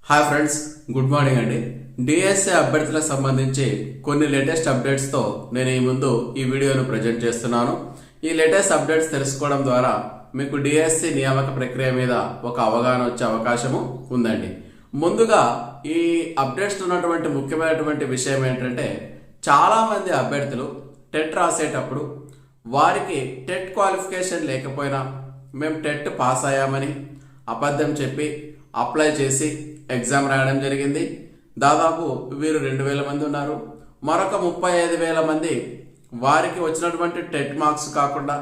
Hi friends, good morning అండి. DSA అభ్యర్థులకు సంబంధించి కొన్ని లేటెస్ట్ అప్డేట్స్తో నేను ఈ వీడియోను ప్రజెంట్ చేస్తున్నాను. ఈ లేటెస్ట్ అప్డేట్స్ తెలుసుకోవడం ద్వారా మీకు డిఎస్సి నియామక ప్రక్రియ మీద ఒక అవగాహన వచ్చే అవకాశము ఉందండి. ముందుగా ఈ అప్డేట్స్ ఉన్నటువంటి ముఖ్యమైనటువంటి విషయం ఏంటంటే, చాలామంది అభ్యర్థులు టెట్ రాసేటప్పుడు వారికి టెట్ క్వాలిఫికేషన్ లేకపోయినా మేము టెట్ పాస్ అయ్యామని అబద్ధం చెప్పి అప్లై చేసి ఎగ్జామ్ రాయడం జరిగింది. దాదాపు వీరు 2000 మంది ఉన్నారు. మరొక 35,000 మంది వారికి వచ్చినటువంటి టెట్ మార్క్స్ కాకుండా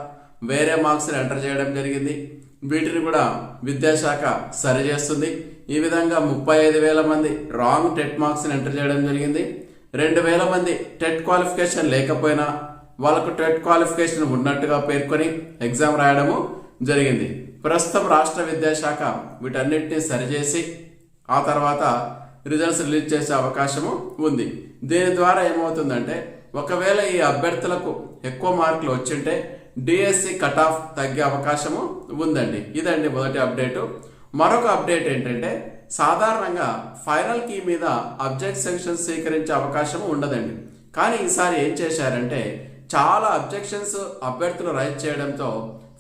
వేరే మార్క్స్ని ఎంటర్ చేయడం జరిగింది. వీటిని కూడా విద్యాశాఖ సరిచేస్తుంది. ఈ విధంగా 35,000 మంది రాంగ్ టెట్ మార్క్స్ని ఎంటర్ చేయడం జరిగింది. 2,000 మంది టెట్ క్వాలిఫికేషన్ లేకపోయినా వాళ్ళకు టెట్ క్వాలిఫికేషన్ ఉన్నట్టుగా పేర్కొని ఎగ్జామ్ రాయడము జరిగింది. ప్రస్తుతం రాష్ట్ర విద్యాశాఖ వీటన్నిటిని సరిచేసి ఆ తర్వాత రిజల్ట్స్ రిలీజ్ చేసే అవకాశము ఉంది. దీని ద్వారా ఏమవుతుందంటే, ఒకవేళ ఈ అభ్యర్థులకు ఎక్కువ మార్కులు వచ్చింటే డిఎస్సి కట్ ఆఫ్ తగ్గే అవకాశము ఉందండి. ఇదండి మొదటి అప్డేటు. మరొక అప్డేట్ ఏంటంటే, సాధారణంగా ఫైనల్ కీ మీద అబ్జెక్షన్స్ స్వీకరించే అవకాశం ఉండదండి. కానీ ఈసారి ఏం చేశారంటే, చాలా అబ్జెక్షన్స్ అభ్యర్థులు రైజ్ చేయడంతో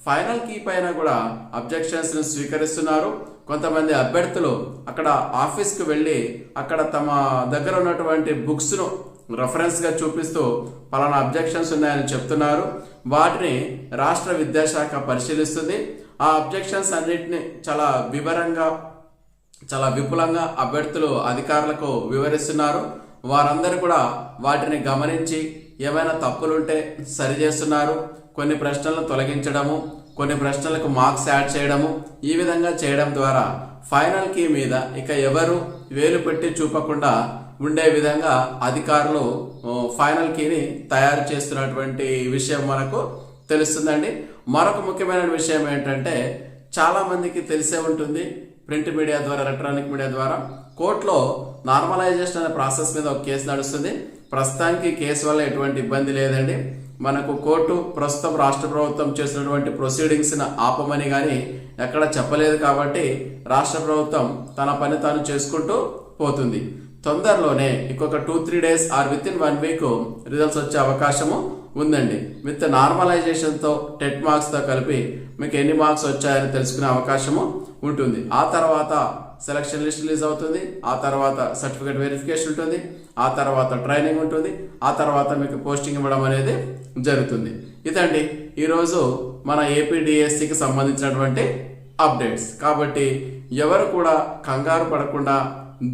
ఫైనల్ కీ పైన కూడా అబ్జెక్షన్స్ స్వీకరిస్తున్నారు. కొంతమంది అభ్యర్థులు అక్కడ ఆఫీస్కి వెళ్ళి అక్కడ తమ దగ్గర ఉన్నటువంటి బుక్స్ను రెఫరెన్స్గా చూపిస్తూ పలానా అబ్జెక్షన్స్ ఉన్నాయని చెప్తున్నారు. వాటిని రాష్ట్ర విద్యాశాఖ పరిశీలిస్తుంది. ఆ అబ్జెక్షన్స్ అన్నిటిని చాలా వివరంగా, చాలా విపులంగా అభ్యర్థులు అధికారులకు వివరిస్తున్నారు. వారందరూ కూడా వాటిని గమనించి ఏమైనా తప్పులుంటే సరిచేస్తున్నారు. కొన్ని ప్రశ్నలను తొలగించడము, కొన్ని ప్రశ్నలకు మార్క్స్ యాడ్ చేయడము, ఈ విధంగా చేయడం ద్వారా ఫైనల్ కీ మీద ఇక ఎవరు వేలు పెట్టి చూపకుండా ఉండే విధంగా అధికారులు ఫైనల్ కీని తయారు చేస్తున్నటువంటి విషయం మనకు తెలుస్తుందండి. మరొక ముఖ్యమైన విషయం ఏంటంటే, చాలా మందికి తెలిసే ఉంటుంది, ప్రింట్ మీడియా ద్వారా, ఎలక్ట్రానిక్ మీడియా ద్వారా కోర్టులో నార్మలైజేషన్ అనే ప్రాసెస్ మీద ఒక కేసు నడుస్తుంది. ప్రస్తుతానికి కేసు వల్ల ఎటువంటి ఇబ్బంది లేదండి. మనకు కోర్టు ప్రస్తుతం రాష్ట్ర ప్రభుత్వం చేసినటువంటి ప్రొసీడింగ్స్ని ఆపమని కానీ ఎక్కడ చెప్పలేదు. కాబట్టి రాష్ట్ర ప్రభుత్వం తన పని తాను చేసుకుంటూ పోతుంది. తొందరలోనే ఇంకొక 2-3 days or within 1 week results వచ్చే అవకాశము ఉందండి. విత్ నార్మలైజేషన్తో టెట్ మార్క్స్తో కలిపి మీకు ఎన్ని మార్క్స్ వచ్చాయని తెలుసుకునే అవకాశము ఉంటుంది. ఆ తర్వాత సెలక్షన్ లిస్ట్ రిలీజ్ అవుతుంది. ఆ తర్వాత సర్టిఫికేట్ వెరిఫికేషన్ ఉంటుంది. ఆ తర్వాత ట్రైనింగ్ ఉంటుంది. ఆ తర్వాత మీకు పోస్టింగ్ ఇవ్వడం అనేది జరుగుతుంది. ఇదండి ఈరోజు మన ఏపీడిఎస్సికి సంబంధించినటువంటి అప్డేట్స్. కాబట్టి ఎవరు కూడా కంగారు పడకుండా,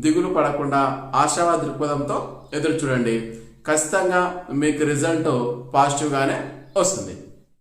దిగులు పడకుండా ఆశావాద దృక్పథంతో ఎదురు చూడండి. ఖచ్చితంగా మీకు రిజల్ట్ పాజిటివ్గానే వస్తుంది.